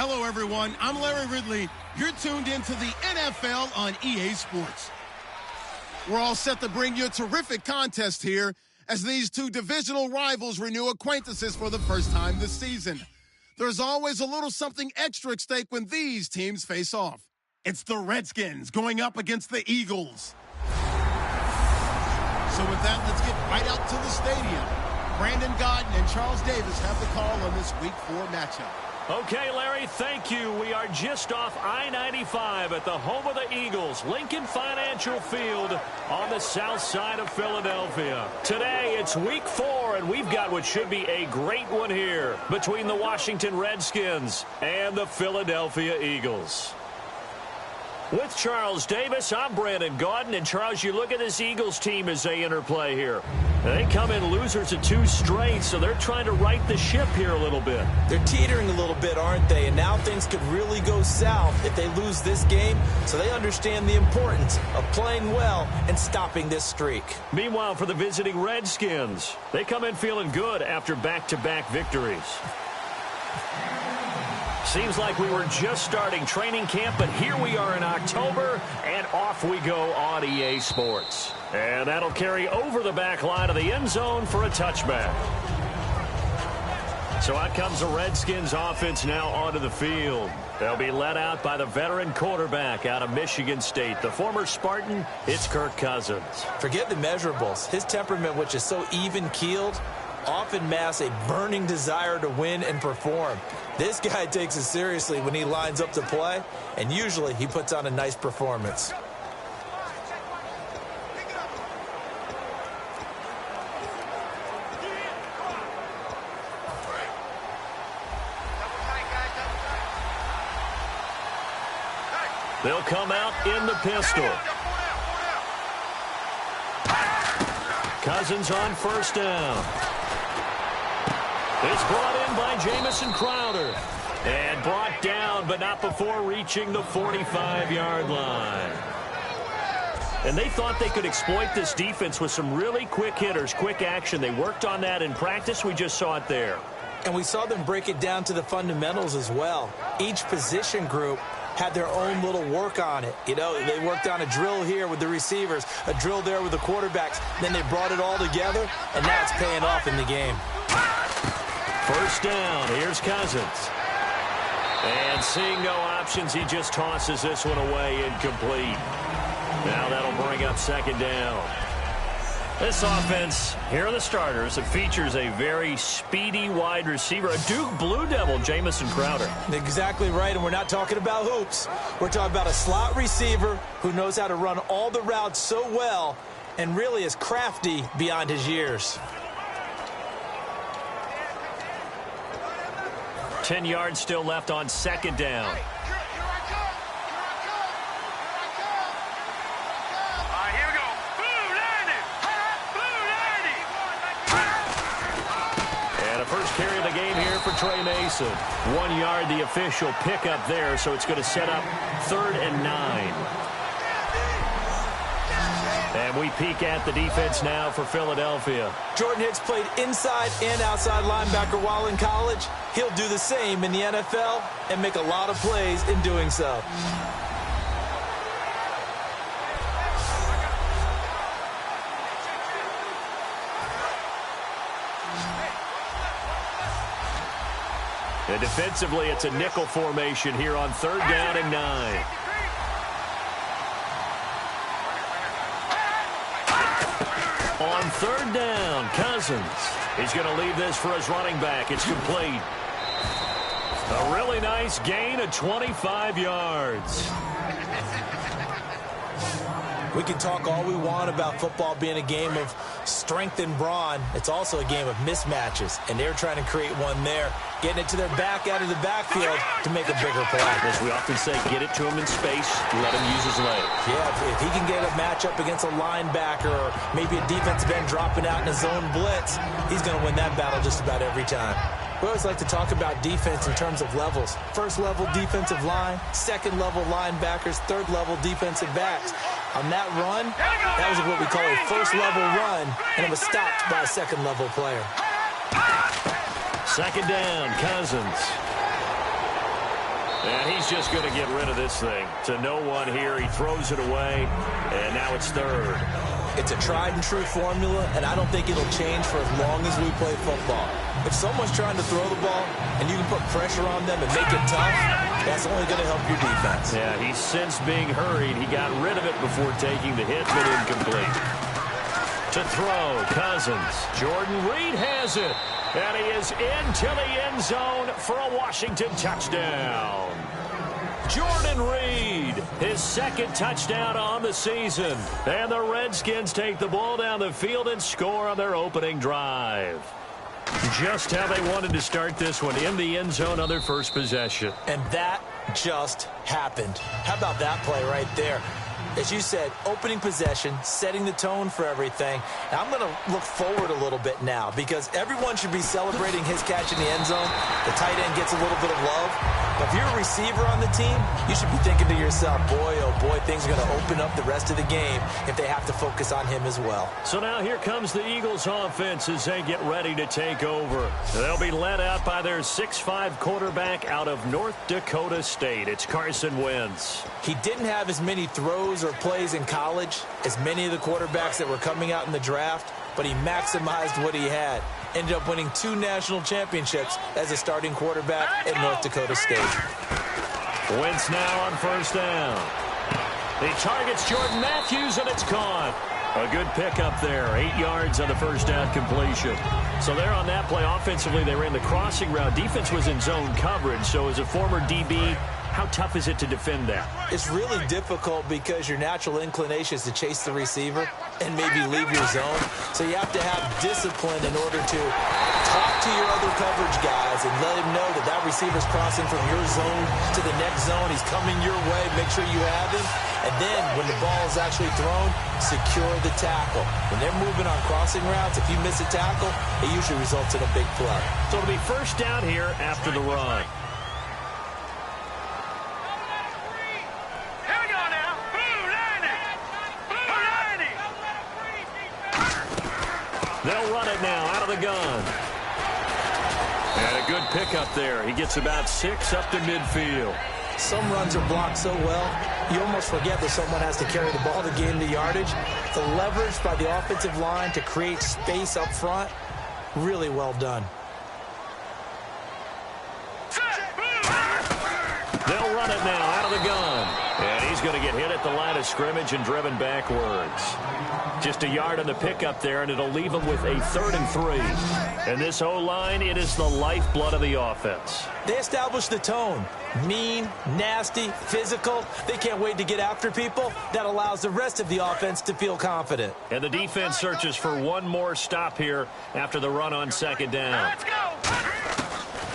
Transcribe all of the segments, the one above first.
Hello, everyone. I'm Larry Ridley. You're tuned into the NFL on EA Sports. We're all set to bring you a terrific contest here as these two divisional rivals renew acquaintances for the first time this season. There's always a little something extra at stake when these teams face off. It's the Redskins going up against the Eagles. So with that, let's get right out to the stadium. Brandon Godden and Charles Davis have the call on this Week 4 matchup. Okay, Larry, thank you. We are just off I-95 at the home of the Eagles, Lincoln Financial Field on the south side of Philadelphia. Today, it's Week 4, and we've got what should be a great one here between the Washington Redskins and the Philadelphia Eagles. With Charles Davis, I'm Brandon Gaudin. And, Charles, you look at this Eagles team as they interplay here. They come in losers of 2 straight, so they're trying to right the ship here a little bit. They're teetering a little bit, aren't they? And now things could really go south if they lose this game, so they understand the importance of playing well and stopping this streak. Meanwhile, for the visiting Redskins, they come in feeling good after back-to-back victories. Seems like we were just starting training camp, but here we are in October, and off we go on EA Sports. And that'll carry over the back line of the end zone for a touchback. So out comes the Redskins offense now onto the field. They'll be led out by the veteran quarterback out of Michigan State. The former Spartan, it's Kirk Cousins. Forget the measurables. His temperament, which is so even-keeled, often masks a burning desire to win and perform. This guy takes it seriously when he lines up to play, and usually he puts on a nice performance. They'll come out in the pistol. Cousins on first down. It's brought in by Jamison Crowder. And brought down, but not before reaching the 45-yard line. And they thought they could exploit this defense with some really quick hitters, quick action. They worked on that in practice. We just saw it there. And we saw them break it down to the fundamentals as well. Each position group had their own little work on it. You know, they worked on a drill here with the receivers, a drill there with the quarterbacks. Then they brought it all together, and now it's paying off in the game. First down, here's Cousins. And seeing no options, he just tosses this one away, incomplete. Now that'll bring up second down. This offense, here are the starters. It features a very speedy wide receiver, a Duke Blue Devil, Jamison Crowder. Exactly right, and we're not talking about hoops. We're talking about a slot receiver who knows how to run all the routes so well and really is crafty beyond his years. 10 yards still left on second down. And a first carry of the game here for Trey Mason. 1 yard, the official pickup there, so it's going to set up 3rd and 9. And we peek at the defense now for Philadelphia. Jordan Hicks played inside and outside linebacker while in college. He'll do the same in the NFL and make a lot of plays in doing so. And defensively, it's a nickel formation here on 3rd down and 9. On 3rd down, Cousins. He's going to leave this for his running back. It's complete. A really nice gain of 25 yards. We can talk all we want about football being a game of strength and brawn. It's also a game of mismatches, and they're trying to create one there, getting it to their back out of the backfield to make a bigger play. As we often say, get it to him in space, let him use his legs. Yeah, if he can get a matchup against a linebacker or maybe a defensive end dropping out in a zone blitz, he's going to win that battle just about every time. We always like to talk about defense in terms of levels. First level defensive line, second level linebackers, third level defensive backs. On that run, that was what we call a first level run, and it was stopped by a second level player. Second down, Cousins. And he's just going to get rid of this thing. To no one here. He throws it away, and now it's third. It's a tried-and-true formula, and I don't think it'll change for as long as we play football. If someone's trying to throw the ball and you can put pressure on them and make it tough, that's only going to help your defense. Yeah, he's since being hurried. He got rid of it before taking the hit, but incomplete. To throw, Cousins. Jordan Reed has it. And he is into the end zone for a Washington touchdown. Jordan Reed, his second touchdown on the season. And the Redskins take the ball down the field and score on their opening drive. Just how they wanted to start this one, in the end zone on their first possession. And that just happened. How about that play right there? As you said, opening possession, setting the tone for everything. Now, I'm going to look forward a little bit now because everyone should be celebrating his catch in the end zone. The tight end gets a little bit of love. But if you're a receiver on the team, you should be thinking to yourself, boy, oh boy, things are going to open up the rest of the game if they have to focus on him as well. So now here comes the Eagles offense as they get ready to take over. They'll be led out by their 6'5" quarterback out of North Dakota State. It's Carson Wentz. He didn't have as many throws or plays in college as many of the quarterbacks that were coming out in the draft, but he maximized what he had. Ended up winning 2 national championships as a starting quarterback at North Dakota State. Wentz now on first down. He targets Jordan Matthews, and it's caught. A good pickup there. 8 yards on the first down completion. So there on that play, offensively, they ran the crossing route. Defense was in zone coverage, so as a former DB, how tough is it to defend that? It's really difficult because your natural inclination is to chase the receiver and maybe leave your zone. So you have to have discipline in order to talk to your other coverage guys and let him know that that receiver's crossing from your zone to the next zone. He's coming your way. Make sure you have him. And then when the ball is actually thrown, secure the tackle. When they're moving on crossing routes, if you miss a tackle, it usually results in a big play. So it'll be first down here after the run. They'll run it now out of the gun. And a good pickup there. He gets about 6 up to midfield. Some runs are blocked so well, you almost forget that someone has to carry the ball to gain the yardage. The leverage by the offensive line to create space up front, really well done. They'll run it now out of the gun. And he's going to get hit at the line of scrimmage and driven backwards. Just a yard on the pickup there, and it'll leave him with a 3rd and 3. And this O-line, it is the lifeblood of the offense. They established the tone. Mean, nasty, physical. They can't wait to get after people. That allows the rest of the offense to feel confident. And the defense searches for one more stop here after the run on second down. Let's go!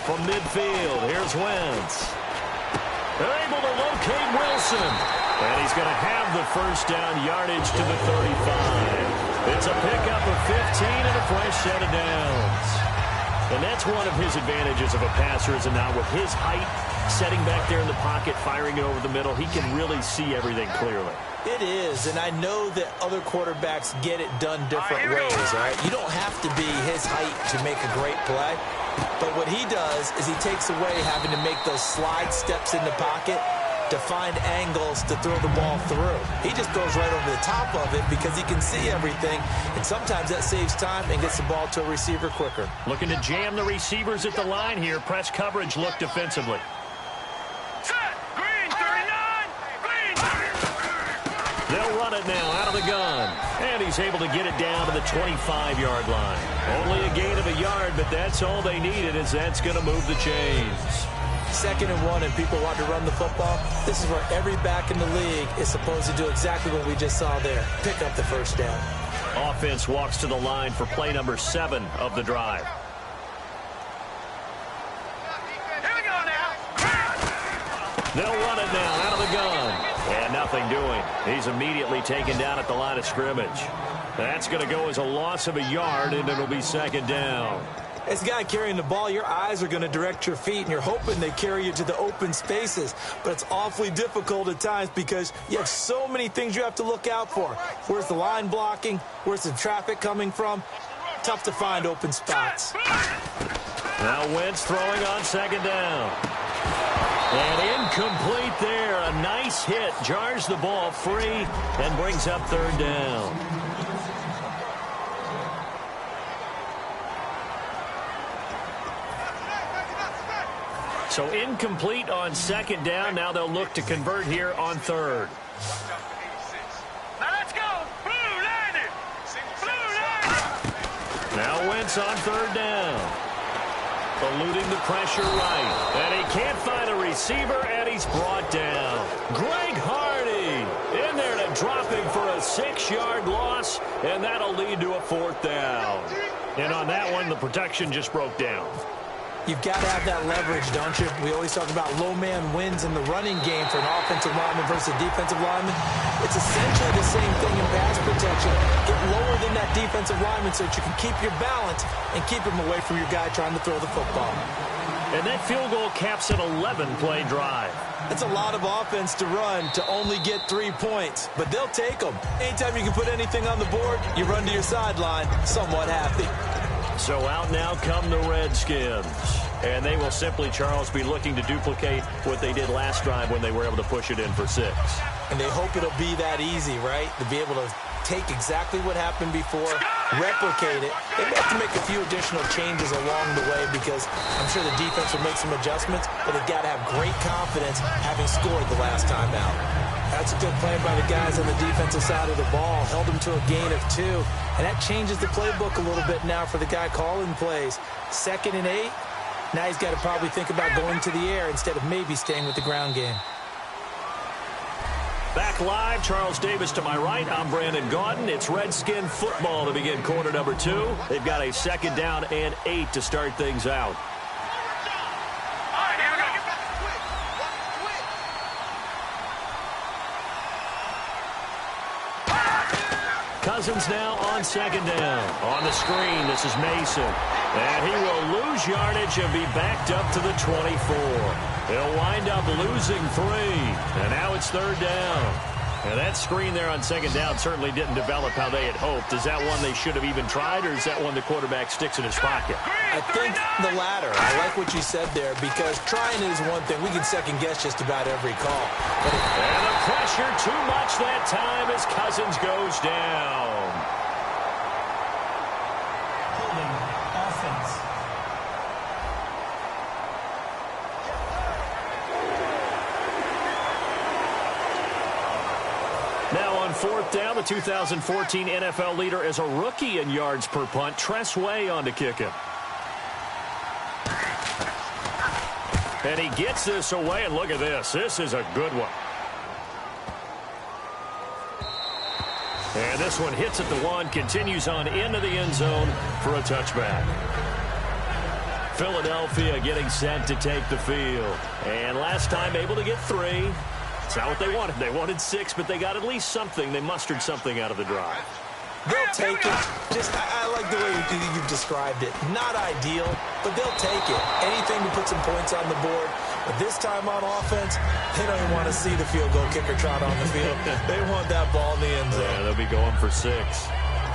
From midfield, here's Wentz. They're able to locate Wilson. And he's going to have the first down yardage to the 35. It's a pickup of 15 and a fresh set of downs. And that's one of his advantages of a passer, is now with his height, setting back there in the pocket, firing it over the middle, he can really see everything clearly. It is, and I know that other quarterbacks get it done different ways, all right? You don't have to be his height to make a great play. But what he does is he takes away having to make those slide steps in the pocket to find angles to throw the ball through. He just goes right over the top of it because he can see everything, and sometimes that saves time and gets the ball to a receiver quicker. Looking to jam the receivers at the line here. Press coverage look defensively. Set! Green, 39! Green! They'll run it now out of the gun. And he's able to get it down to the 25-yard line. Only a gain of a yard, but that's all they needed, as that's going to move the chains. 2nd and 1 and people want to run the football. This is where every back in the league is supposed to do exactly what we just saw there. Pick up the first down. Offense walks to the line for play number 7 of the drive. Here we go now! They'll run it now out of the gun. And nothing doing. He's immediately taken down at the line of scrimmage. That's going to go as a loss of a yard, and it'll be 2nd down. As a guy carrying the ball, your eyes are going to direct your feet, and you're hoping they carry you to the open spaces. But it's awfully difficult at times because you have so many things you have to look out for. Where's the line blocking? Where's the traffic coming from? Tough to find open spots. Now Wentz throwing on 2nd down. And incomplete there. A nice hit. Jars the ball free and brings up third down. So incomplete on second down. Now they'll look to convert here on third. Now let's go. Blue line it. Blue line it. Now Wentz on third down. Eluding the pressure right. And he can't find a receiver, and he's brought down. Greg Hardy in there to drop him for a 6-yard loss, and that'll lead to a fourth down. And on that one, the protection just broke down. You've got to have that leverage, don't you? We always talk about low man wins in the running game for an offensive lineman versus a defensive lineman. It's essentially the same thing in pass protection. Get lower than that defensive lineman so that you can keep your balance and keep him away from your guy trying to throw the football. And that field goal caps an 11-play drive. That's a lot of offense to run to only get 3 points, but they'll take them. Anytime you can put anything on the board, you run to your sideline somewhat happy. So out now come the Redskins. And they will simply, Charles, be looking to duplicate what they did last drive when they were able to push it in for 6. And they hope it'll be that easy, right? To be able to take exactly what happened before, replicate it. They have to make a few additional changes along the way because I'm sure the defense will make some adjustments, but they've got to have great confidence having scored the last time out. That's a good play by the guys on the defensive side of the ball. Held them to a gain of 2. And that changes the playbook a little bit now for the guy calling plays. 2nd and 8. Now he's got to probably think about going to the air instead of maybe staying with the ground game. Back live, Charles Davis to my right. I'm Brandon Gaudin. It's Redskin football to begin quarter number 2. They've got a 2nd down and 8 to start things out. Cousins now on 2nd down. On the screen, this is Mason. And he will lose yardage and be backed up to the 24. He'll wind up losing 3. And now it's 3rd down. And that screen there on 2nd down certainly didn't develop how they had hoped. Is that one they should have even tried, or is that one the quarterback sticks in his pocket? I think the latter. I like what you said there because trying is one thing. We can second-guess just about every call. And the pressure too much that time as Cousins goes down. Holding offense. Now on 4th down, the 2014 NFL leader as a rookie in yards per punt, Tress Way on to kick it. And he gets this away, and look at this. This is a good one. And this one hits at the 1, continues on into the end zone for a touchback. Philadelphia getting set to take the field. And last time able to get 3. It's not what they wanted. They wanted 6, but they got at least something. They mustered something out of the drive. They'll take it. I like the way you've described it. Not ideal, but they'll take it. Anything to put some points on the board. But this time on offense, they don't even want to see the field goal kicker trot on the field. They want that ball in the end zone. Yeah, they'll be going for 6.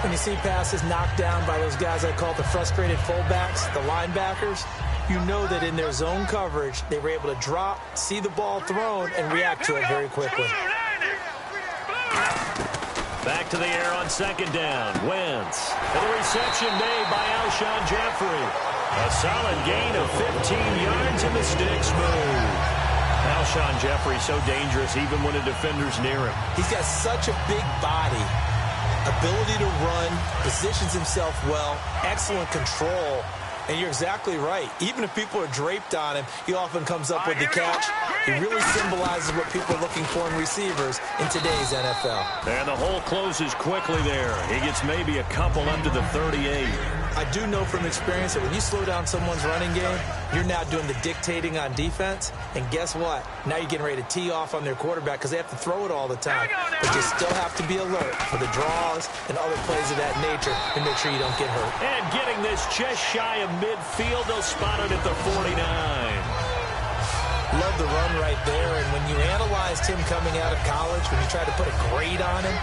When you see passes knocked down by those guys I call the frustrated fullbacks, the linebackers, you know that in their zone coverage, they were able to drop, see the ball thrown, and react to it very quickly. Back to the air on 2nd down. Wentz. And the reception made by Alshon Jeffrey. A solid gain of 15 yards, and the sticks move. Alshon Jeffrey so dangerous even when a defender's near him. He's got such a big body, ability to run, positions himself well, excellent control. And you're exactly right. Even if people are draped on him, he often comes up with the catch. He really symbolizes what people are looking for in receivers in today's NFL. And the hole closes quickly there. He gets maybe a couple up to the 38. I do know from experience that when you slow down someone's running game, you're now doing the dictating on defense. And guess what? Now you're getting ready to tee off on their quarterback because they have to throw it all the time. But you still have to be alert for the draws and other plays of that nature and make sure you don't get hurt. And getting this just shy of midfield, they'll spot it at the 49. Love the run right there. And when you analyzed him coming out of college, when you tried to put a grade on him,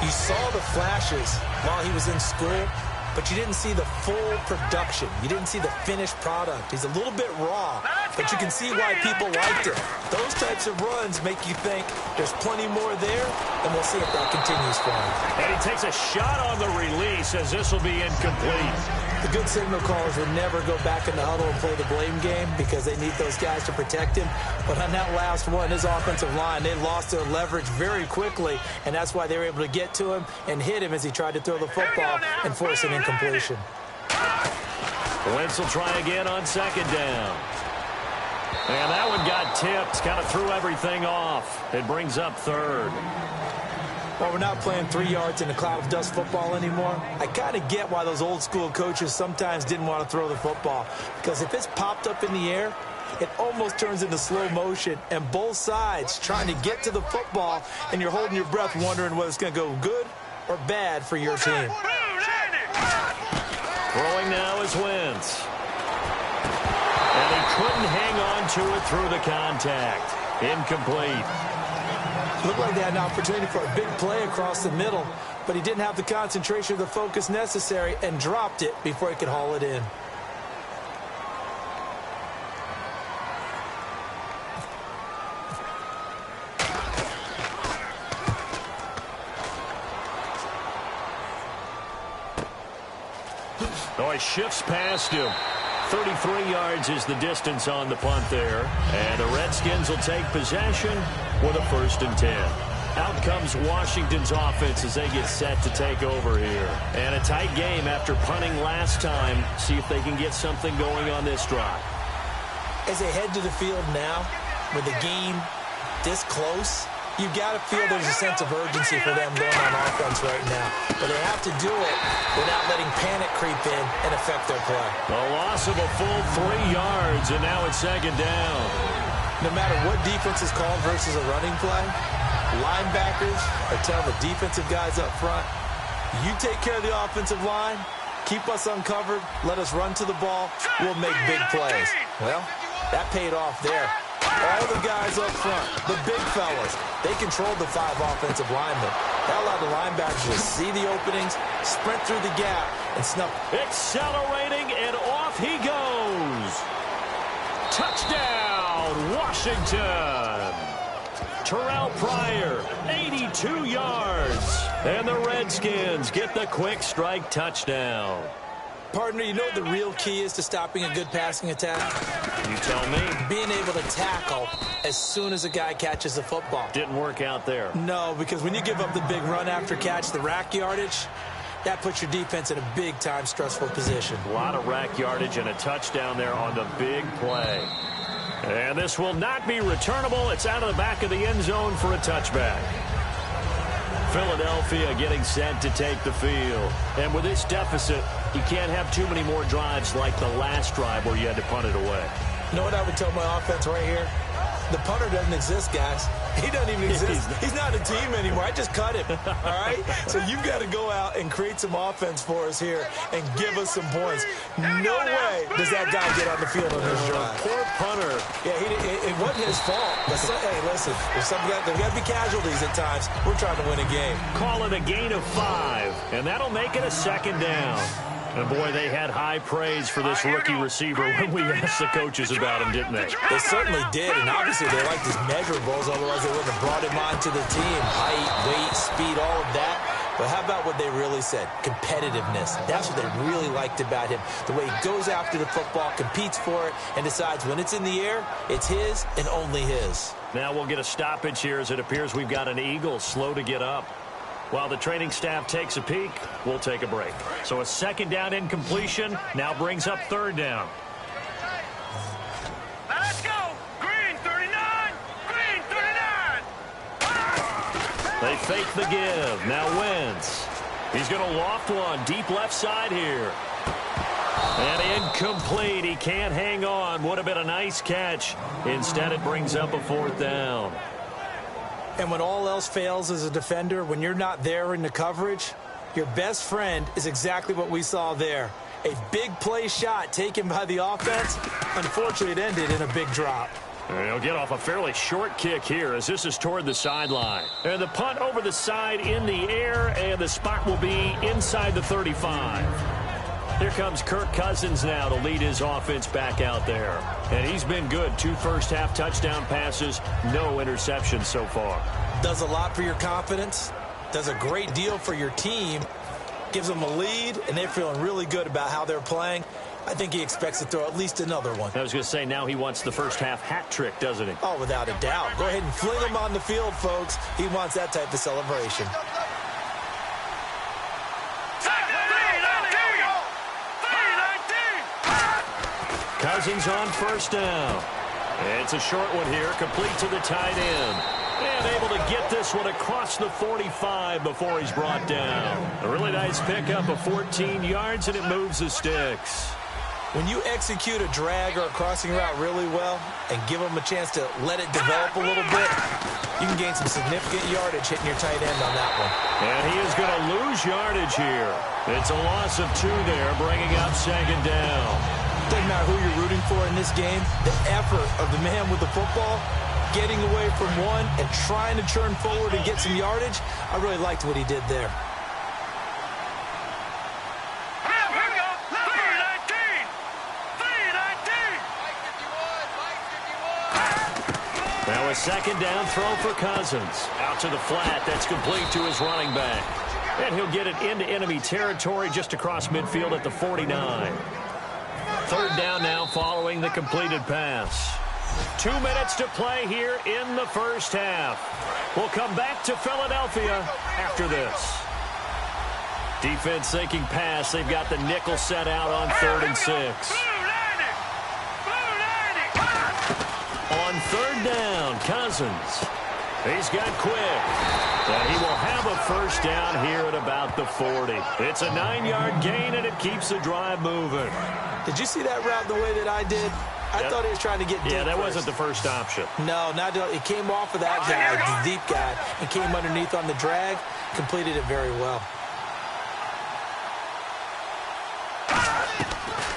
you saw the flashes while he was in school, but you didn't see the full production. You didn't see the finished product. He's a little bit raw. but you can see why people liked it. Those types of runs make you think there's plenty more there, and we'll see if that continues for him. And he takes a shot on the release as this will be incomplete. The good signal callers would never go back in the huddle and play the blame game because they need those guys to protect him. But on that last one, his offensive line, they lost their leverage very quickly, and that's why they were able to get to him and hit him as he tried to throw the football and force an incompletion. Wentz will try again on second down. And that one got tipped, kind of threw everything off. It brings up third. Well, we're not playing 3 yards in a cloud of dust football anymore. I kind of get why those old school coaches sometimes didn't want to throw the football. Because if it's popped up in the air, it almost turns into slow motion. And both sides trying to get to the football, and you're holding your breath wondering whether it's going to go good or bad for your team. Throwing now is Wentz. And he couldn't hang on to it through the contact. Incomplete. Looked like they had an opportunity for a big play across the middle, but he didn't have the concentration or the focus necessary and dropped it before he could haul it in. Oh, he shifts past him. 33 yards is the distance on the punt there. And the Redskins will take possession with a 1st and 10. Out comes Washington's offense as they get set to take over here. And a tight game after punting last time. See if they can get something going on this drive. As they head to the field now, with the game this close, you've got to feel there's a sense of urgency for them going on offense right now. But they have to do it without letting panic creep in and affect their play. A loss of a full 3 yards, and now it's second down. No matter what defense is called versus a running play, linebackers are telling the defensive guys up front, you take care of the offensive line, keep us uncovered, let us run to the ball, we'll make big plays. Well, that paid off there. All the guys up front, the big fellas, they controlled the 5 offensive linemen. That allowed the linebackers to see the openings, sprint through the gap, and snuff. Accelerating, and off he goes. Touchdown, Washington. Terrell Pryor, 82 yards. And the Redskins get the quick strike touchdown. Partner, you know what the real key is to stopping a good passing attack? You tell me. Being able to tackle as soon as a guy catches the football. Didn't work out there. No, because when you give up the big run after catch, the rack yardage, that puts your defense in a big-time stressful position. A lot of rack yardage and a touchdown there on the big play. And this will not be returnable. It's out of the back of the end zone for a touchback. Philadelphia getting set to take the field. And with this deficit, you can't have too many more drives like the last drive where you had to punt it away. You know what I would tell my offense right here? The punter doesn't exist, guys. He doesn't even exist. He's not a team anymore. I just cut him, all right? So you've got to go out and create some offense for us here and give us some points. No way does that guy get on the field on this drive. Poor punter. Yeah, it wasn't his fault. But hey, listen, there's got to be casualties at times. We're trying to win a game. Call it a gain of 5, and that'll make it a second down. And, boy, they had high praise for this rookie receiver when we asked the coaches about him, didn't they? They certainly did, and obviously they liked his measurables, otherwise they wouldn't have brought him onto the team. Height, weight, speed, all of that. But how about what they really said? Competitiveness. That's what they really liked about him. The way he goes after the football, competes for it, and decides when it's in the air, it's his and only his. Now we'll get a stoppage here as it appears we've got an Eagle slow to get up. While the training staff takes a peek, we'll take a break. So a second down incompletion now brings up third down. Now let's go. Green 39. Green 39. They fake the give. Now Wentz. He's going to loft one deep left side here. And incomplete. He can't hang on. Would have been a nice catch. Instead, it brings up a 4th down. And when all else fails as a defender, when you're not there in the coverage, your best friend is exactly what we saw there. A big play shot taken by the offense. Unfortunately, it ended in a big drop. And he'll get off a fairly short kick here as this is toward the sideline. And the punt over the side in the air, and the spot will be inside the 35. Here comes Kirk Cousins now to lead his offense back out there. And he's been good. 2 first-half touchdown passes, no interceptions so far. Does a lot for your confidence. Does a great deal for your team. Gives them a lead, and they're feeling really good about how they're playing. I think he expects to throw at least another one. I was going to say, now he wants the first-half hat trick, doesn't he? Oh, without a doubt. Go ahead and fling him on the field, folks. He wants that type of celebration. Cousins on first down. It's a short one here, complete to the tight end. And able to get this one across the 45 before he's brought down. A really nice pickup of 14 yards, and it moves the sticks. When you execute a drag or a crossing route really well and give them a chance to let it develop a little bit, you can gain some significant yardage hitting your tight end on that one. And he is going to lose yardage here. It's a loss of 2 there, bringing up second down. Doesn't matter who you're rooting for in this game, the effort of the man with the football, getting away from one and trying to turn forward and get some yardage, I really liked what he did there. Now a second down throw for Cousins. Out to the flat, that's complete to his running back. And he'll get it into enemy territory just across midfield at the 49. Third down now following the completed pass. 2 minutes to play here in the first half. We'll come back to Philadelphia after this. Defense thinking pass. They've got the nickel set out on 3rd and 6. On 3rd down, Cousins. He's got quick. And he will have a first down here at about the 40. It's a 9-yard gain, and it keeps the drive moving. Did you see that route the way that I did? I thought he was trying to get deep. Yeah, that first. wasn't the first option. No, it came off of that guy, the deep guy, and came underneath on the drag, completed it very well.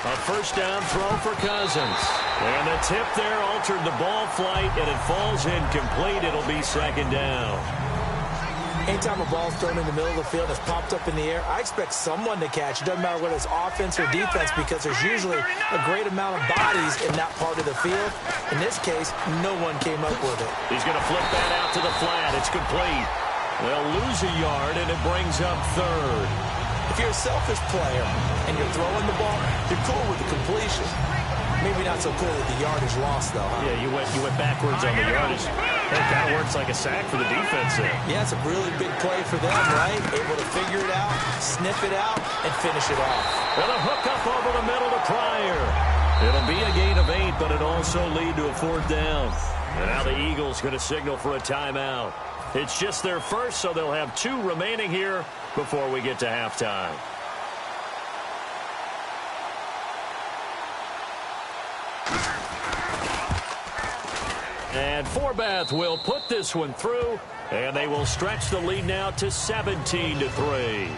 A first down throw for Cousins. And the tip there altered the ball flight, and it falls incomplete. It'll be second down. Anytime a ball's thrown in the middle of the field, it's popped up in the air, I expect someone to catch. It doesn't matter whether it's offense or defense, because there's usually a great amount of bodies in that part of the field. In this case, no one came up with it. He's going to flip that out to the flat. It's complete. They'll lose a yard, and it brings up 3rd. If you're a selfish player and you're throwing the ball, you're cool with the completion. Maybe not so cool with the yardage loss, though. Huh? Yeah, you went backwards on the yardage. That kind of works like a sack for the defense there. Yeah, it's a really big play for them, right? Able to figure it out, sniff it out, and finish it off. And a hook up over the middle to Pryor. It'll be a gain of 8, but it also lead to a 4th down. And now the Eagles going to signal for a timeout. It's just their first, so they'll have 2 remaining here before we get to halftime. And Forbath will put this one through, and they will stretch the lead now to 17-3.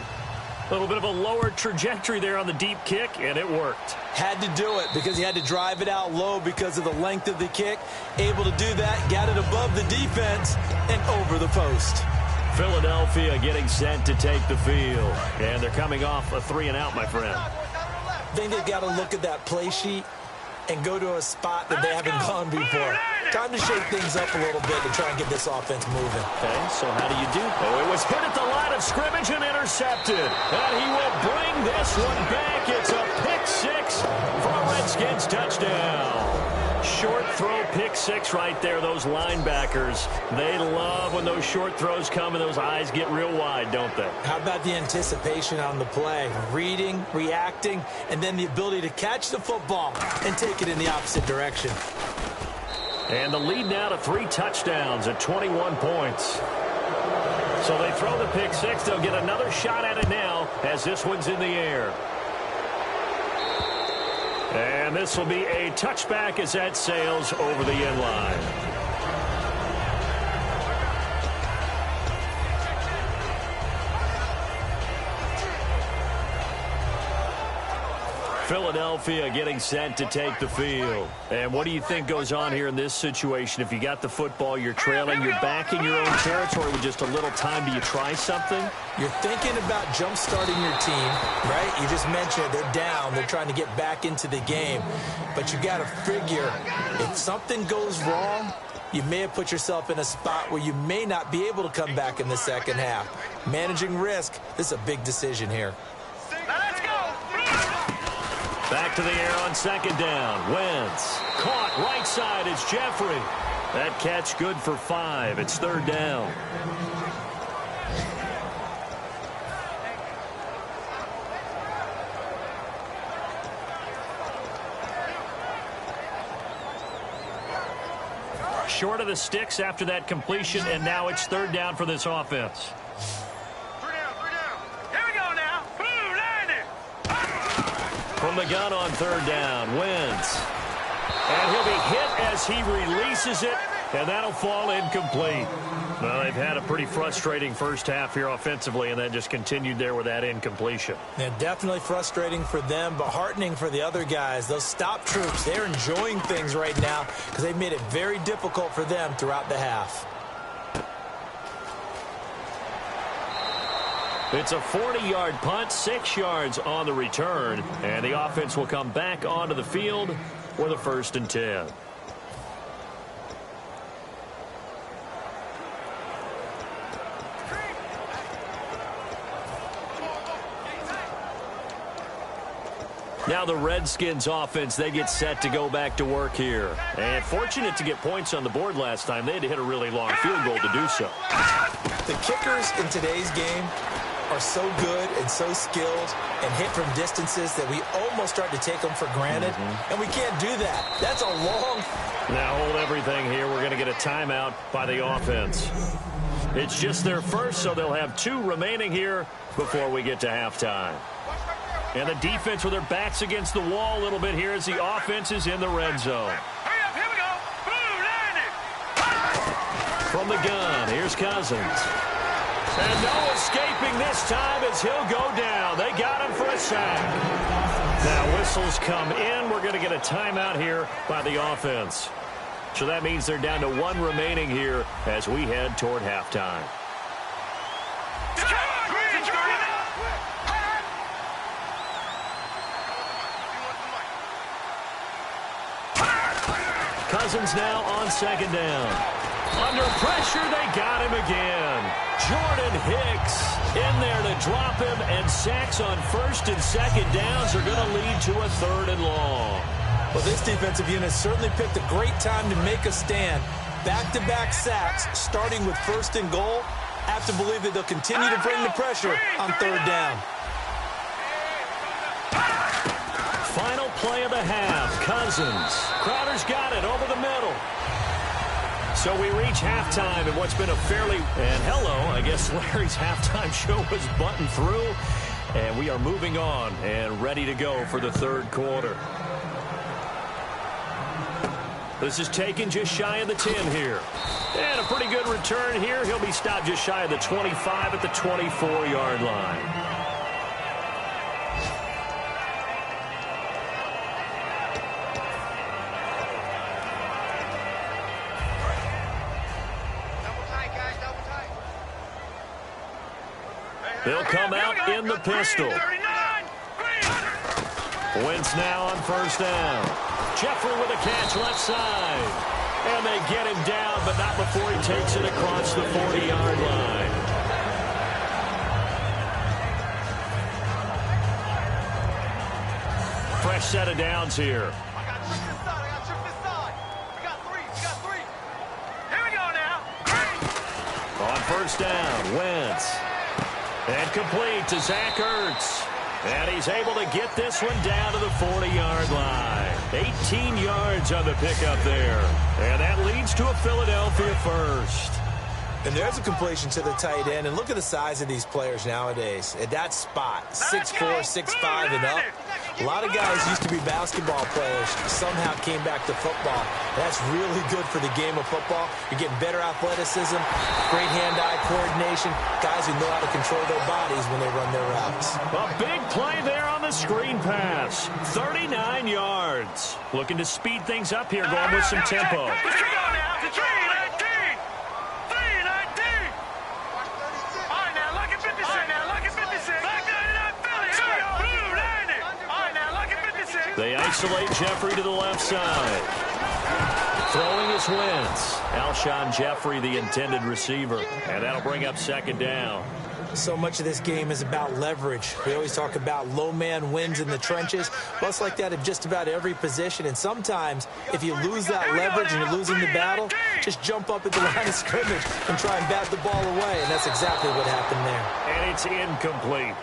A little bit of a lower trajectory there on the deep kick, and it worked. Had to do it because he had to drive it out low because of the length of the kick. Able to do that, got it above the defense and over the post. Philadelphia getting set to take the field, and they're coming off a 3-and-out, my friend. I think they've got to look at that play sheet and go to a spot that they haven't gone before. Time to shake things up a little bit to try and get this offense moving. Okay, so how do you do? Oh, it was hit at the line of scrimmage and intercepted. And he will bring this one back. It's a pick 6 for a Redskins touchdown. Short throw, pick 6 right there. Those linebackers, they love when those short throws come and those eyes get real wide, don't they? How about the anticipation on the play? Reading, reacting, and then the ability to catch the football and take it in the opposite direction. And the lead now to 3 touchdowns at 21 points. So they throw the pick 6. They'll get another shot at it now as this one's in the air. And this will be a touchback as that sails over the end line. Philadelphia getting set to take the field. And what do you think goes on here in this situation? If you got the football, you're trailing, you're back in your own territory with just a little time. Do you try something? You're thinking about jump-starting your team, right? You just mentioned it. They're down. They're trying to get back into the game. But you got to figure if something goes wrong, you may have put yourself in a spot where you may not be able to come back in the second half. Managing risk, this is a big decision here. Let's go. Back to the air on second down. Wentz caught right side. It's Jeffrey. That catch good for 5. It's third down. Short of the sticks after that completion, and now it's third down for this offense. 3 down. Here we go now. Boom, landed. From the gun on third down, Wentz. And he'll be hit as he releases it, and that'll fall incomplete. Well, they've had a pretty frustrating first half here offensively, and then just continued there with that incompletion. Yeah, definitely frustrating for them, but heartening for the other guys. Those stop troops, they're enjoying things right now because they've made it very difficult for them throughout the half. It's a 40-yard punt, 6 yards on the return, and the offense will come back onto the field with a 1st and 10. Now the Redskins offense, they get set to go back to work here. And fortunate to get points on the board last time. They had to hit a really long field goal to do so. The kickers in today's game are so good and so skilled and hit from distances that we almost start to take them for granted. And we can't do that. That's a long... Now hold everything here. We're going to get a timeout by the offense. It's just their first, so they'll have 2 remaining here before we get to halftime. And the defense with their backs against the wall a little bit here as the offense is in the red zone. Hurry up, here we go. Boom, landed. From the gun, here's Cousins. And no escaping this time as he'll go down. They got him for a sack. Now whistles come in. We're going to get a timeout here by the offense. So that means they're down to 1 remaining here as we head toward halftime. Cousins now on second down. Under pressure, they got him again. Jordan Hicks in there to drop him, and sacks on 1st and 2nd downs are going to lead to a 3rd and long. Well, this defensive unit certainly picked a great time to make a stand. Back-to-back sacks, starting with 1st and goal. I have to believe that they'll continue to bring the pressure on 3rd down. Final play of the half. Cousins. Crowder's got it over the middle. So we reach halftime in what's been a fairly... And hello, I guess Larry's halftime show was buttoned through. And we are moving on and ready to go for the 3rd quarter. This is taken just shy of the 10 here. And a pretty good return here. He'll be stopped just shy of the 25 at the 24-yard line. They'll come out in the pistol. Wentz now on 1st down. Jeffrey with a catch left side. And they get him down, but not before he takes it across the 40-yard line. Fresh set of downs here. I got tripped this side. I got tripped this side. We got 3. Here we go now. On 1st down, Wentz. And complete to Zach Ertz. And he's able to get this one down to the 40-yard line. 18 yards on the pickup there. And that leads to a Philadelphia 1st. And there's a completion to the tight end. And look at the size of these players nowadays. At that spot, 6'4", 6'5", and up. A lot of guys used to be basketball players, somehow came back to football. That's really good for the game of football. You're getting better athleticism, great hand-eye coordination, guys who know how to control their bodies when they run their routes. A big play there on the screen pass. 39 yards. Looking to speed things up here, going with some tempo. They isolate Jeffrey to the left side. Throwing is Wentz. Alshon Jeffrey, the intended receiver. And that'll bring up second down. So much of this game is about leverage. We always talk about low man wins in the trenches. Well, it's like that at just about every position. And sometimes, if you lose that leverage and you're losing the battle, just jump up at the line of scrimmage and try and bat the ball away. And that's exactly what happened there. And it's incomplete.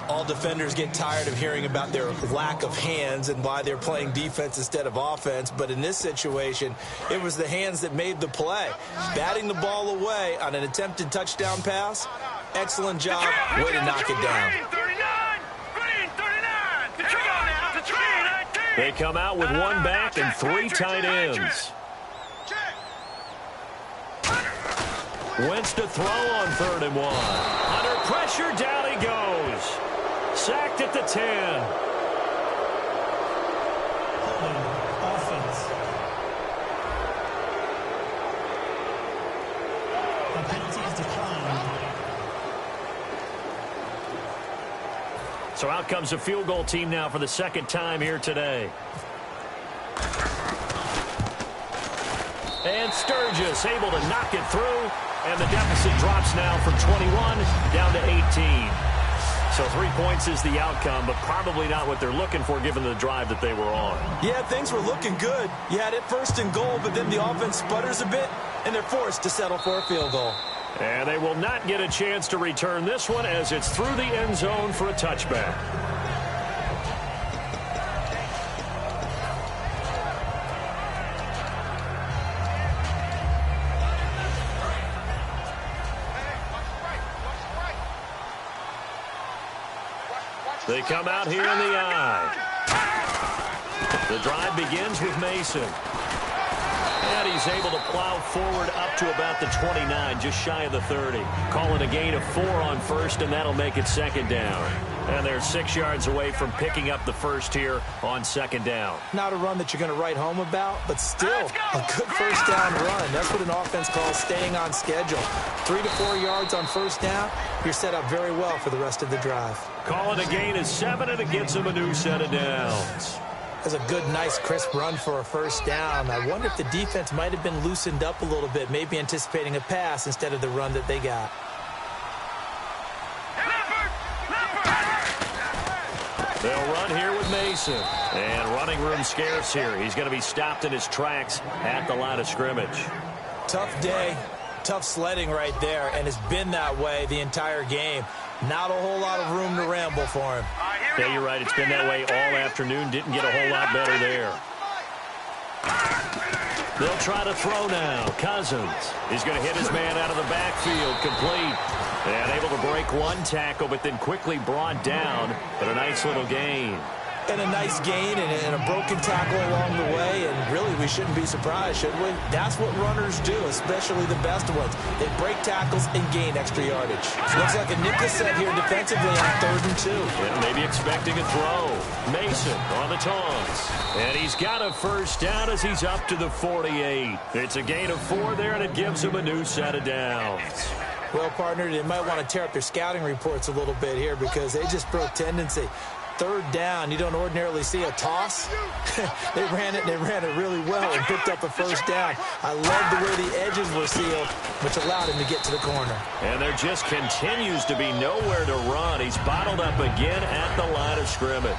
All defenders get tired of hearing about their lack of hands and why they're playing defense instead of offense. But in this situation, it was the hands that made the play. Batting the ball away on an attempted touchdown pass, excellent job. Way to knock it down. They come out with one back and three tight ends. Wentz to throw on 3rd and 1. Under pressure, down he goes. Sacked at the 10. Offense. The penalty is declined. So out comes a field goal team now for the second time here today. And Sturgis able to knock it through. And the deficit drops now from 21 down to 18. So 3 points is the outcome, but probably not what they're looking for given the drive that they were on. Yeah, things were looking good. You had it 1st and goal, but then the offense sputters a bit, and they're forced to settle for a field goal. And they will not get a chance to return this one as it's through the end zone for a touchback. They come out here in the eye. The drive begins with Mason. And he's able to plow forward up to about the 29, just shy of the 30. Calling a gain of 4 on 1st, and that'll make it 2nd down. And they're 6 yards away from picking up the 1st here on 2nd down. Not a run that you're going to write home about, but still a good 1st down run. That's what an offense calls staying on schedule. 3 to 4 yards on 1st down, you're set up very well for the rest of the drive. Calling a gain of 7, and it gets him a new set of downs. That's a good, nice, crisp run for a 1st down. I wonder if the defense might have been loosened up a little bit, maybe anticipating a pass instead of the run that they got. They'll run here with Mason. And running room scarce here. He's going to be stopped in his tracks at the line of scrimmage. Tough day, tough sledding right there, and it's been that way the entire game. Not a whole lot of room to ramble for him. Yeah, you're right. It's been that way all afternoon. Didn't get a whole lot better there. They'll try to throw now. Cousins is going to hit his man out of the backfield. Complete. And able to break one tackle, but then quickly brought down. But a nice little gain. And a nice gain and a broken tackle along the way. And really, we shouldn't be surprised, should we? That's what runners do, especially the best ones. They break tackles and gain extra yardage. Looks like a nickel set here defensively on 3rd and 2. And maybe expecting a throw. Mason on the taunts. And he's got a 1st down as he's up to the 48. It's a gain of 4 there, and it gives him a new set of downs. Well, partner, they might want to tear up their scouting reports a little bit here because they just broke tendency. 3rd down, you don't ordinarily see a toss. They ran it really well and picked up a 1st down. I love the way the edges were sealed, which allowed him to get to the corner. And there just continues to be nowhere to run. He's bottled up again at the line of scrimmage.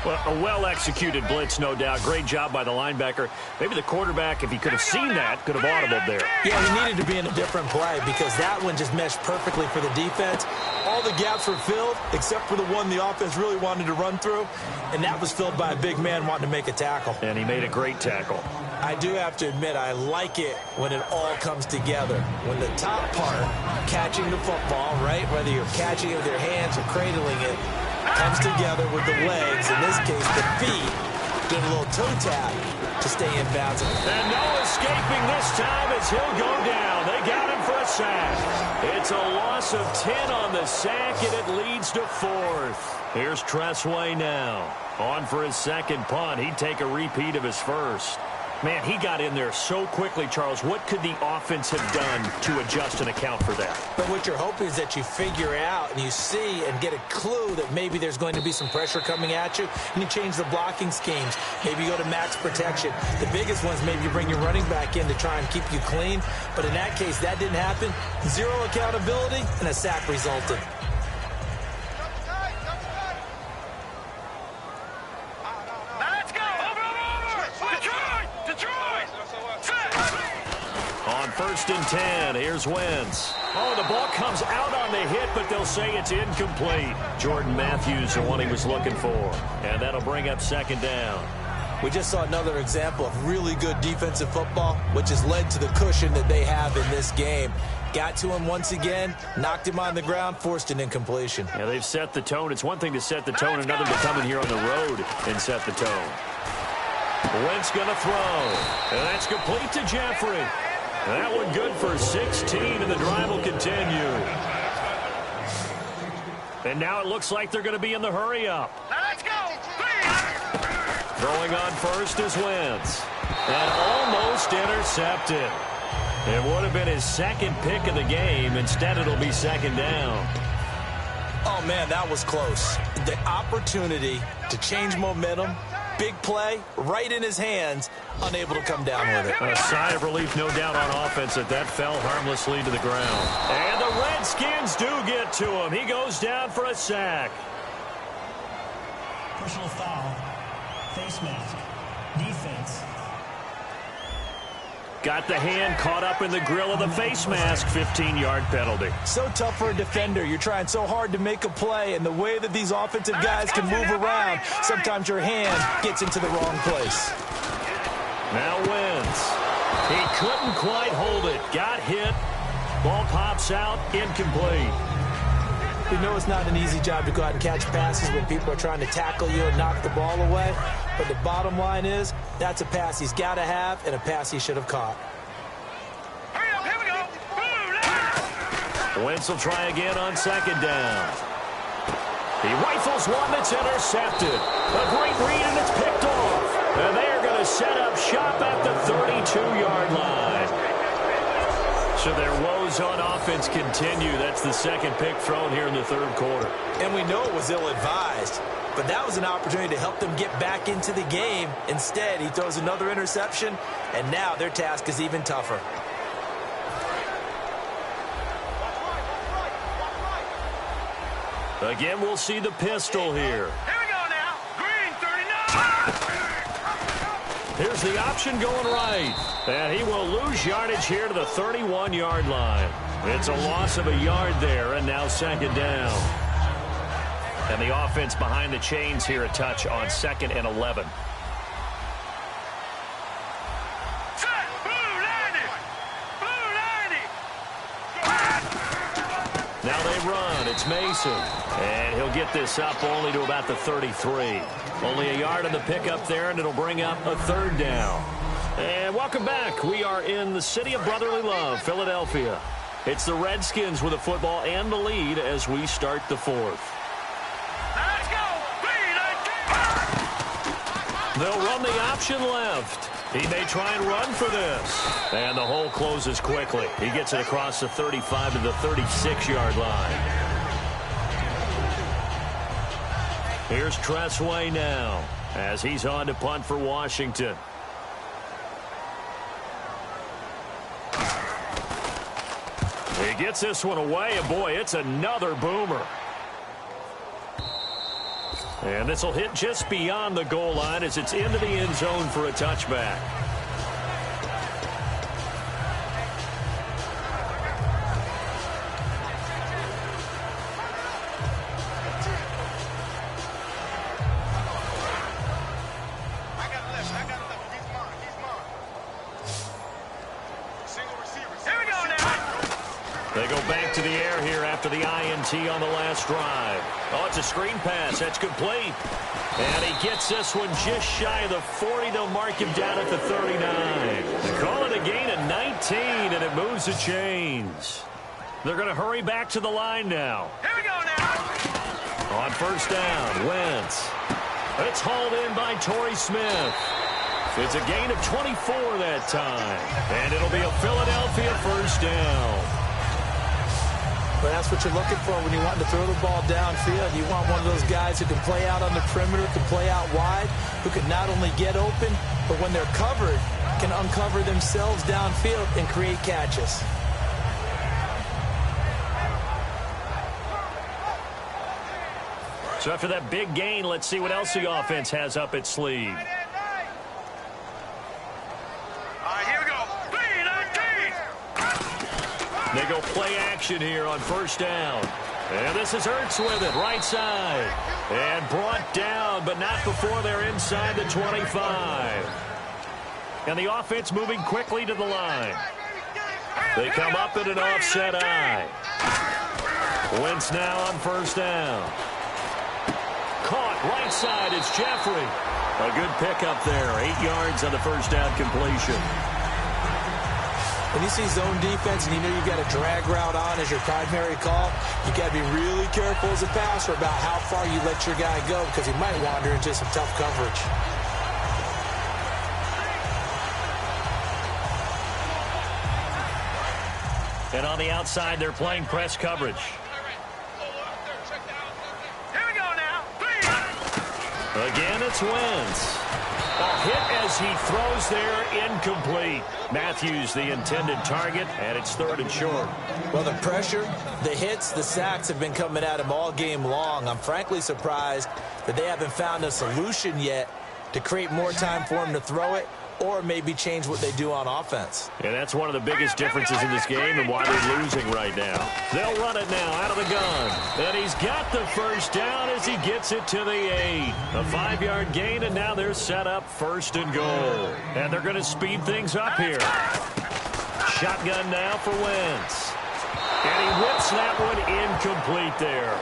Well, a well-executed blitz, no doubt. Great job by the linebacker. Maybe the quarterback, if he could have seen that, could have audibled there. Yeah, he needed to be in a different play because that one just meshed perfectly for the defense. All the gaps were filled except for the one the offense really wanted to run through, and that was filled by a big man wanting to make a tackle. And he made a great tackle. I do have to admit, I like it when it all comes together. When the top part, catching the football, right, whether you're catching it with your hands or cradling it, comes together with the legs, in this case the feet, doing a little toe tap to stay in bounds. And no escaping this time as he'll go down. They got him for a sack. It's a loss of 10 on the sack, and it leads to 4th. Here's Tressway now. On for his second punt. He'd take a repeat of his first. Man, he got in there so quickly, Charles. What could the offense have done to adjust and account for that? But what you're hoping is that you figure out and you see and get a clue that maybe there's going to be some pressure coming at you, and you change the blocking schemes. Maybe you go to max protection. The biggest ones, maybe you bring your running back in to try and keep you clean. But in that case, that didn't happen. Zero accountability, and a sack resulted. On 1st and 10, here's Wentz. Oh, the ball comes out on the hit, but they'll say it's incomplete. Jordan Matthews, the one he was looking for. And that'll bring up 2nd down. We just saw another example of really good defensive football, which has led to the cushion that they have in this game. Got to him once again, knocked him on the ground, forced an incompletion. Yeah, they've set the tone. It's one thing to set the tone, another to come in here on the road and set the tone. Wentz going to throw. And that's complete to Jeffrey. That one good for 16, and the drive will continue. And now it looks like they're going to be in the hurry-up. Let's go. Throwing on first is Wentz. And almost intercepted. It would have been his second pick of the game. Instead, it'll be 2nd down. Oh, man, that was close. The opportunity to change momentum, big play, right in his hands, unable to come down with it. A sigh of relief, no doubt, on offense that fell harmlessly to the ground. And the Redskins do get to him. He goes down for a sack. Personal foul. Face mask. Defense. Got the hand caught up in the grill of the face mask. 15-yard penalty. So tough for a defender. You're trying so hard to make a play, and the way that these offensive guys can move around, sometimes your hand gets into the wrong place. Now Wentz. He couldn't quite hold it. Got hit. Ball pops out. Incomplete. We know it's not an easy job to go out and catch passes when people are trying to tackle you and knock the ball away. But the bottom line is, that's a pass he's got to have and a pass he should have caught. Hurry up, here we go. Wentz will try again on 2nd down. He rifles one that's intercepted. A great read, and it's picked off. And they are going to set up shop at the 32-yard line. So their woes on offense continue. That's the 2nd pick thrown here in the 3rd quarter. And we know it was ill-advised, but that was an opportunity to help them get back into the game. Instead, he throws another interception, and now their task is even tougher. Again, we'll see the pistol here. Here we go now. Green 39. Here's the option going right. And he will lose yardage here to the 31-yard line. It's a loss of a yard there, and now 2nd down. And the offense behind the chains here a touch on 2nd and 11. Set. Blue 90. Blue 90. Now they run. It's Mason. And he'll get this up only to about the 33. Only a yard on the pickup there, and it'll bring up a 3rd down. And welcome back. We are in the city of brotherly love, Philadelphia. It's the Redskins with a football and the lead as we start the 4th. Let's go. They'll run the option left. He may try and run for this. And the hole closes quickly. He gets it across the 35 to the 36-yard line. Here's Tressway now as he's on to punt for Washington. He gets this one away, and boy, it's another boomer. And this will hit just beyond the goal line as it's into the end zone for a touchback. They go back to the air here after the INT on the last drive. Oh, it's a screen pass. That's complete. And he gets this one just shy of the 40. They'll mark him down at the 39. They call it a gain of 19, and it moves the chains. They're going to hurry back to the line now. Here we go now. On first down, Wentz. It's hauled in by Torrey Smith. It's a gain of 24 that time. And it'll be a Philadelphia first down. But that's what you're looking for when you want to throw the ball downfield. You want one of those guys who can play out on the perimeter, can play out wide, who can not only get open, but when they're covered, can uncover themselves downfield and create catches. So after that big gain, let's see what else the offense has up its sleeve. They go play action here on first down. And this is Ertz with it, right side. And brought down, but not before they're inside the 25. And the offense moving quickly to the line. They come up in an offset eye. Wentz now on first down. Caught right side, it's Jeffrey. A good pickup there, 8 yards on the first down completion. When you see zone defense and you know you've got a drag route on as your primary call, you got to be really careful as a passer about how far you let your guy go because he might wander into some tough coverage. And on the outside, they're playing press coverage. Here we go now. Again, it's Wentz. A hit as he throws there, incomplete. Matthews, the intended target, and it's third and short. Well, the pressure, the hits, the sacks have been coming at him all game long. I'm frankly surprised that they haven't found a solution yet to create more time for him to throw it or maybe change what they do on offense. And that's one of the biggest differences in this game and why they're losing right now. They'll run it now out of the gun. And he's got the first down as he gets it to the 8. A 5-yard gain, and now they're set up first and goal. And they're going to speed things up here. Shotgun now for Wentz. And he whips that one incomplete there.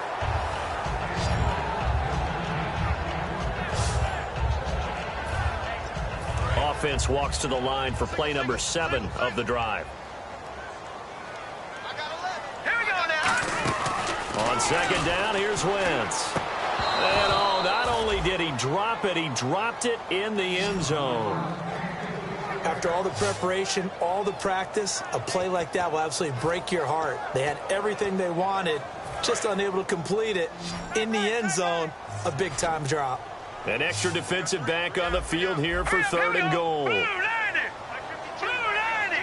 Offense walks to the line for play number 7 of the drive. Here we go now. On second down, here's Wentz. And not only did he drop it, he dropped it in the end zone. After all the preparation, all the practice, a play like that will absolutely break your heart. They had everything they wanted, just unable to complete it. In the end zone, a big-time drop. An extra defensive back on the field here for third and goal. Blue 90. Blue 90.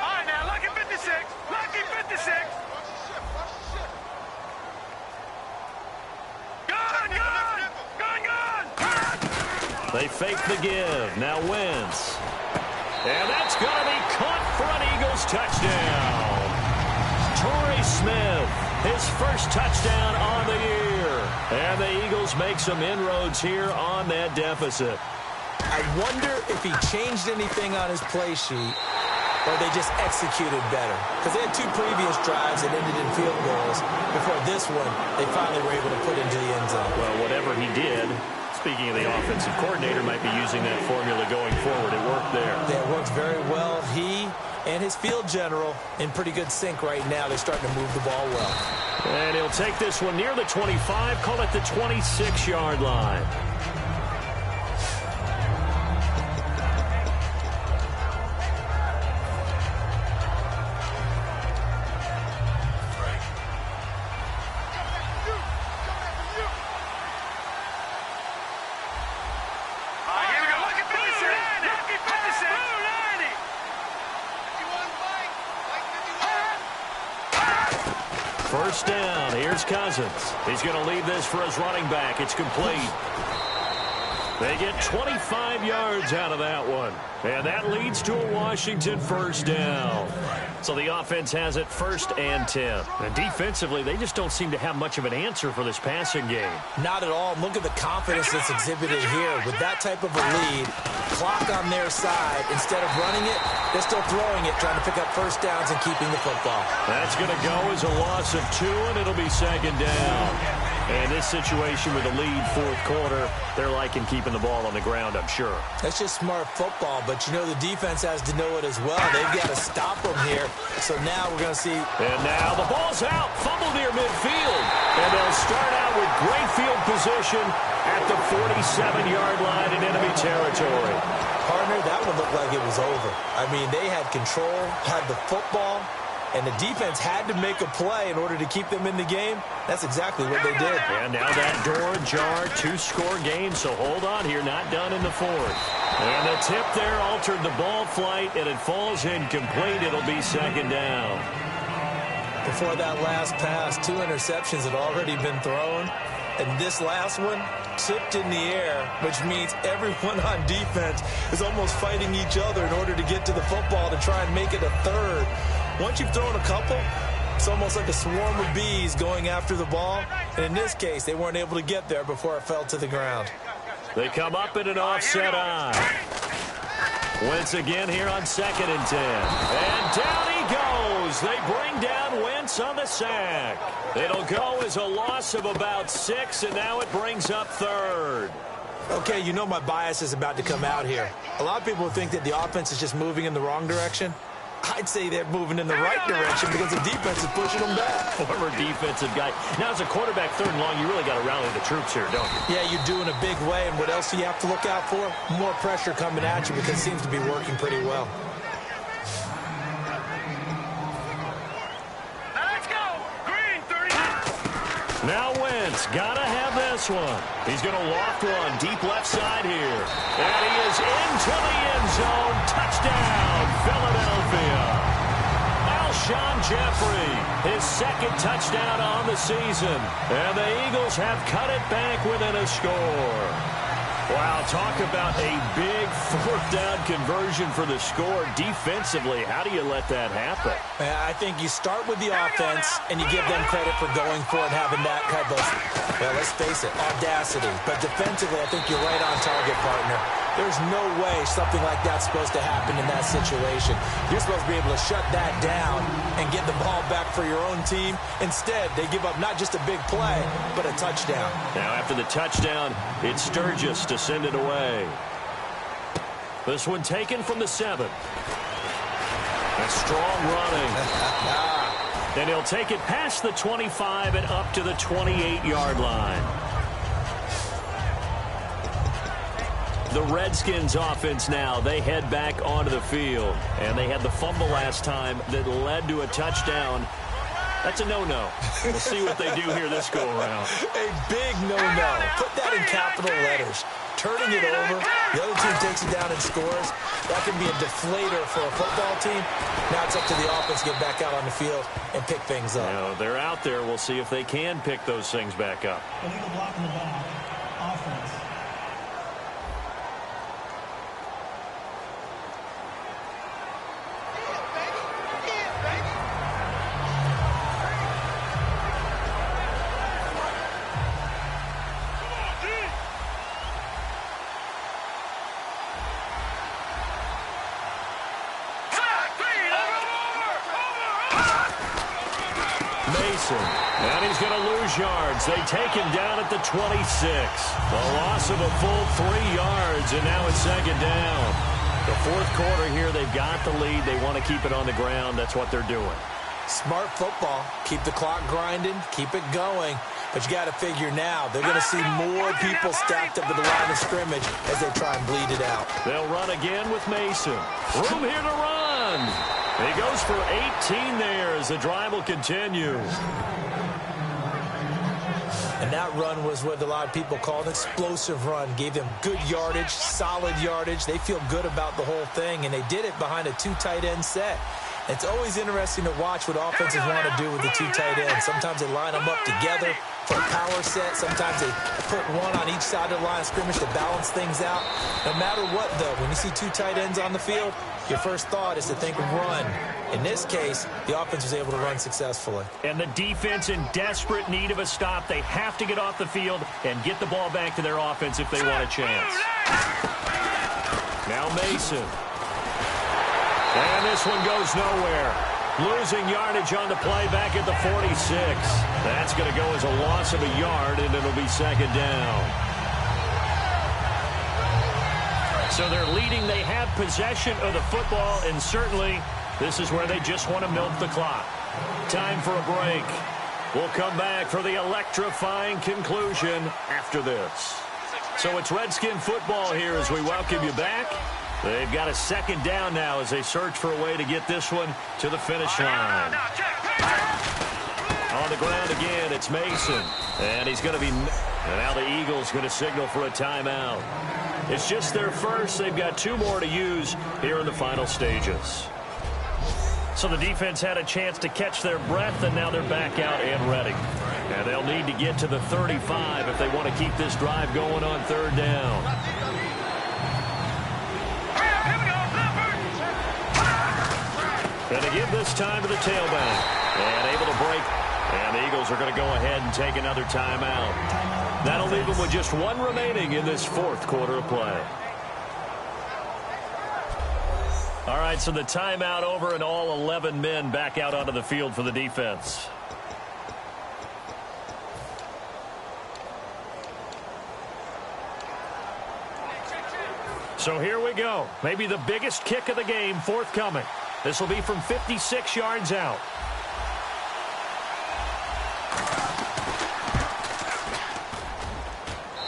All right, now, lucky 56. Lucky 56. Gun. They fake the give. Now Wentz. And that's going to be caught for an Eagles touchdown. Torrey Smith, his first touchdown on the year. And the Eagles make some inroads here on that deficit. I wonder if he changed anything on his play sheet or they just executed better. Because they had 2 previous drives that ended in field goals. Before this one, they finally were able to put into the end zone. Well, whatever he did, speaking of the offensive coordinator, might be using that formula going forward. It worked there. Yeah, it works very well. He and his field general in pretty good sync right now. They're starting to move the ball well. And he'll take this one near the 25, call it the 26-yard line. first down. Here's Cousins. He's going to leave this for his running back. It's complete. They get 25 yards out of that one. And that leads to a Washington first down. So the offense has it 1st and 10. And defensively, they just don't seem to have much of an answer for this passing game. Not at all. Look at the confidence that's exhibited here. With that type of a lead, clock on their side, instead of running it, they're still throwing it, trying to pick up first downs and keeping the football. That's going to go as a loss of 2, and it'll be 2nd down. And this situation with the lead 4th quarter, they're liking keeping the ball on the ground, I'm sure. That's just smart football, but you know the defense has to know it as well. They've got to stop them here. So now we're going to see. And now the ball's out, fumbled near midfield. And they'll start out with great field position at the 47-yard line in enemy territory. Partner, that one looked like it was over. I mean, they had control, had the football, and the defense had to make a play in order to keep them in the game. That's exactly what they did. And now that door ajar, 2-score game, so hold on here, not done in the 4th. And the tip there altered the ball flight, and it falls incomplete. It'll be 2nd down. Before that last pass, 2 interceptions had already been thrown. And this last one tipped in the air, which means everyone on defense is almost fighting each other in order to get to the football to try and make it a 3rd. Once you've thrown a couple, it's almost like a swarm of bees going after the ball. And in this case, they weren't able to get there before it fell to the ground. They come up in an offset eye. Wentz again here on 2nd and 10. And down he goes. They bring down Wentz on the sack. It'll go as a loss of about 6, and now it brings up 3rd. Okay, you know my bias is about to come out here. A lot of people think that the offense is just moving in the wrong direction. I'd say they're moving in the right direction because the defense is pushing them back. Former defensive guy. Now, as a quarterback 3rd and long, you really got to rally the troops here, don't you? Yeah, you do in a big way. And what else do you have to look out for? More pressure coming at you because it seems to be working pretty well. Let's go! Green, 30. Now Wentz, got to have this one. He's going to loft one deep left side here. And he is into the end zone. Touchdown, Philadelphia. Alshon Jeffrey, his 2nd touchdown on the season. And the Eagles have cut it back within a score. Wow, talk about a big 4th down conversion for the score. Defensively, how do you let that happen? I think you start with the offense and you give them credit for going for it, having that type of, well, let's face it, audacity. But defensively, I think you're right on target, partner. There's no way something like that's supposed to happen in that situation. You're supposed to be able to shut that down and get the ball back for your own team. Instead, they give up not just a big play, but a touchdown. Now, after the touchdown, it's Sturgis to send it away. This one taken from the 7. A strong running. And he'll take it past the 25 and up to the 28-yard line. The Redskins offense now, they head back onto the field. And they had the fumble last time that led to a touchdown. That's a no-no. We'll see what they do here this go-around. A big no-no. Put that in capital letters. Turning it over, the other team takes it down and scores. That can be a deflator for a football team. Now it's up to the offense to get back out on the field and pick things up. You know, they're out there. We'll see if they can pick those things back up. Illegal block in the back. Offense. And he's going to lose yards. They take him down at the 26. A loss of a full 3 yards, and now it's 2nd down. The 4th quarter here, they've got the lead. They want to keep it on the ground. That's what they're doing. Smart football. Keep the clock grinding. Keep it going. But you got to figure now, they're going to see more people stacked up at the line of scrimmage as they try and bleed it out. They'll run again with Mason. Room here to run. He goes for 18 there as the drive will continue. And that run was what a lot of people call an explosive run. Gave them good yardage, solid yardage. They feel good about the whole thing, and they did it behind a 2 tight end set. It's always interesting to watch what offenses want to do with the two tight ends. Sometimes they line them up together for a power set. Sometimes they put one on each side of the line of scrimmage to balance things out. No matter what, though, when you see two tight ends on the field, your first thought is to think of run. In this case, the offense was able to run successfully. And the defense in desperate need of a stop. They have to get off the field and get the ball back to their offense if they want a chance. Now Mason. And this one goes nowhere. Losing yardage on the play back at the 46. That's going to go as a loss of a yard, and it'll be second down. So they're leading. They have possession of the football, and certainly this is where they just want to milk the clock. Time for a break. We'll come back for the electrifying conclusion after this. So it's Redskin football here as we welcome you back. They've got a second down now as they search for a way to get this one to the finish line. On the ground again, it's Mason. And he's going to be... And now the Eagles going to signal for a timeout. It's just their first. They've got two more to use here in the final stages. So the defense had a chance to catch their breath, and now they're back out and ready. And they'll need to get to the 35 if they want to keep this drive going on third down. And they give this time to the tailback. And able to break. And the Eagles are going to go ahead and take another timeout. That'll leave them with just one remaining in this fourth quarter of play. All right, so the timeout over and all 11 men back out onto the field for the defense. So here we go. Maybe the biggest kick of the game forthcoming. This will be from 56 yards out.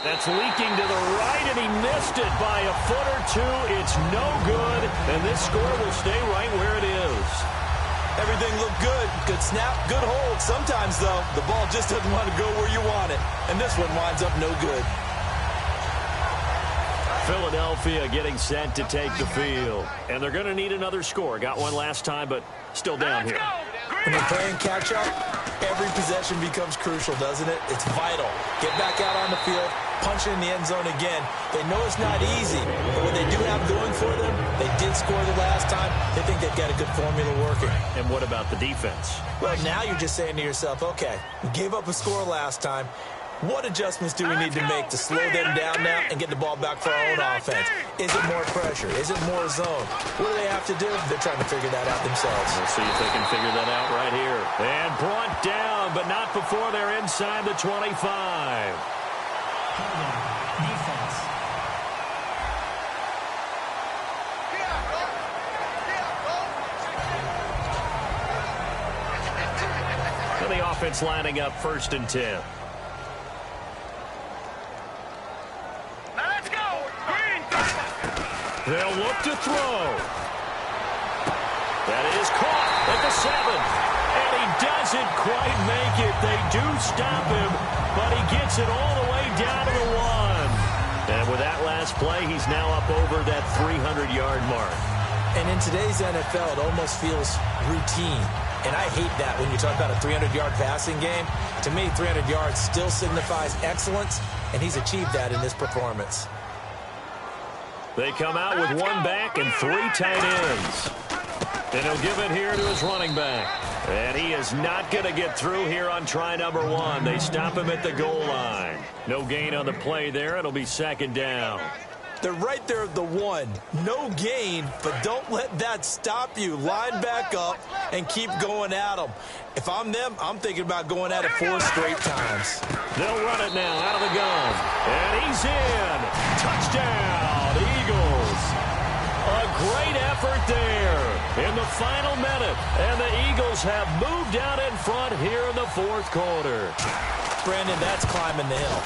That's leaking to the right, and he missed it by a foot or two. It's no good, and this score will stay right where it is. Everything looked good. Good snap, good hold. Sometimes, though, the ball just doesn't want to go where you want it, and this one winds up no good. Philadelphia getting set to take the field. And they're going to need another score. Got one last time, but still down here. When you're playing catch-up, every possession becomes crucial, doesn't it? It's vital. Get back out on the field, punch it in the end zone again. They know it's not easy, but what they do have going for them, they did score the last time. They think they've got a good formula working. And what about the defense? Well, now you're just saying to yourself, okay, we gave up a score last time. What adjustments do we need to make to slow them down now and get the ball back for our own offense? Is it more pressure? Is it more zone? What do they have to do? They're trying to figure that out themselves. We'll see if they can figure that out right here. And brought down, but not before they're inside the 25. Defense. And the offense lining up 1st and 10. They'll look to throw. That is caught at the 7. And he doesn't quite make it. They do stop him, but he gets it all the way down to the 1. And with that last play, he's now up over that 300-yard mark. And in today's NFL, it almost feels routine. And I hate that when you talk about a 300-yard passing game. To me, 300 yards still signifies excellence, and he's achieved that in this performance. They come out with one back and 3 tight ends. And he'll give it here to his running back. And he is not going to get through here on try number 1. They stop him at the goal line. No gain on the play there. It'll be second down. They're right there at the 1. No gain, but don't let that stop you. Line back up and keep going at them. If I'm them, I'm thinking about going at it 4 straight times. They'll run it now out of the gun. And he's in. Touchdown, Eagles. A great effort there in the final minute. And the Eagles have moved out in front here in the 4th quarter. Brandon, that's climbing the hill.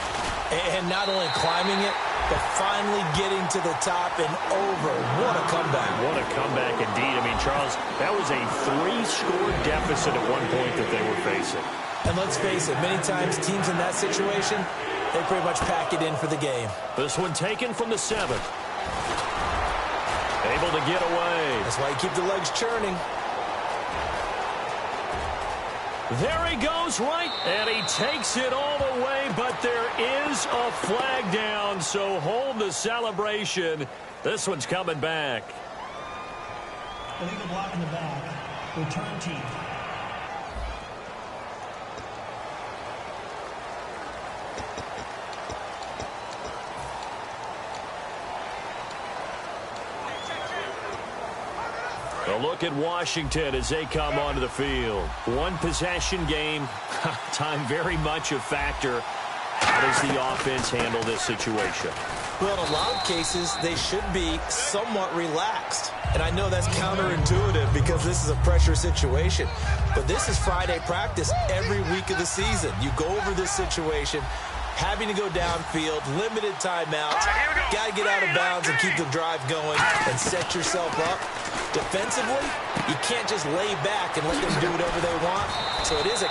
And not only climbing it, but finally getting to the top and over. What a comeback. What a comeback indeed. I mean, Charles, that was a 3-score deficit at one point that they were facing. And let's face it, many times teams in that situation, they pretty much pack it in for the game. This one taken from the 7th. Able to get away. That's why you keep the legs churning. There he goes, right, and he takes it all the way, but there is a flag down, so hold the celebration. This one's coming back. Illegal block in the back. Return team. A look at Washington as they come onto the field. One possession game. Time very much a factor. How does the offense handle this situation? Well, in a lot of cases, they should be somewhat relaxed. And I know that's counterintuitive because this is a pressure situation. But this is Friday practice every week of the season. You go over this situation, having to go downfield, limited timeouts, got to get out of bounds and keep the drive going and set yourself up. Defensively, you can't just lay back and let them do whatever they want. So it is a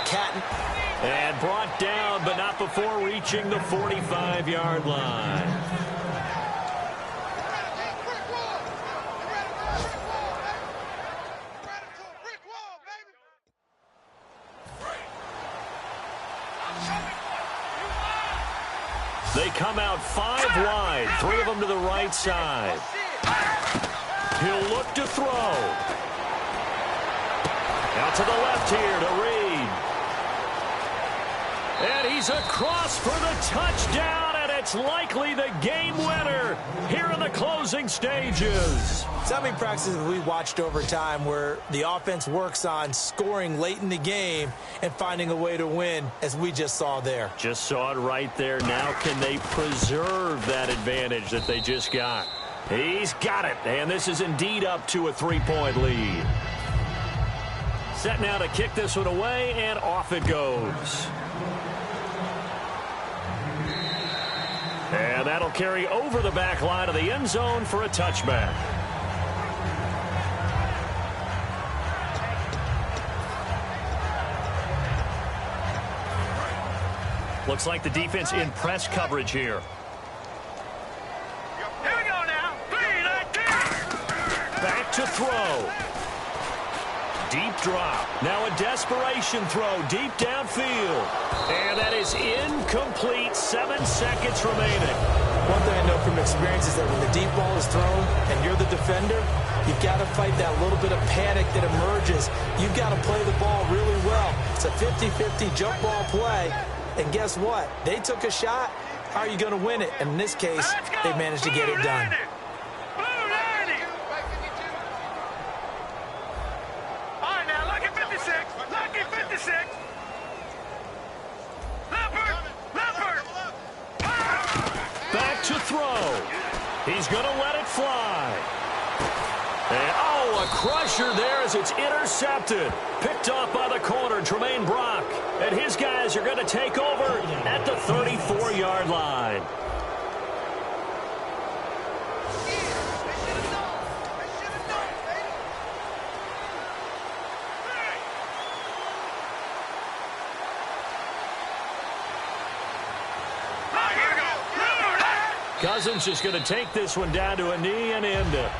and brought down, but not before reaching the 45-yard line. They come out 5 wide, 3 of them to the right side. He'll look to throw. Out to the left here to Reed. And he's across for the touchdown, and it's likely the game winner here in the closing stages. So many practices we watched over time where the offense works on scoring late in the game and finding a way to win, as we just saw there. Just saw it right there. Now can they preserve that advantage that they just got? He's got it, and this is indeed up to a 3-point lead. Set now to kick this one away, and off it goes. And that'll carry over the back line of the end zone for a touchback. Looks like the defense in press coverage here. Here we go now. 3-19. Back to throw. Deep drop. Now a desperation throw deep downfield. And that is incomplete. 7 seconds remaining. One thing I know from experience is that when the deep ball is thrown and you're the defender, you've got to fight that little bit of panic that emerges. You've got to play the ball really well. It's a 50-50 jump ball play. And guess what? They took a shot. How are you going to win it? And in this case, they managed to get it done. All right, now, look at 56. Look at 56. Leopard. Back to throw. He's going to let it fly. And, a crusher there as it's intercepted. Picked off by the corner, Tremaine Brock. And his guys are going to take over at the 34-yard line. Cousins just going to take this one down to a knee and end it.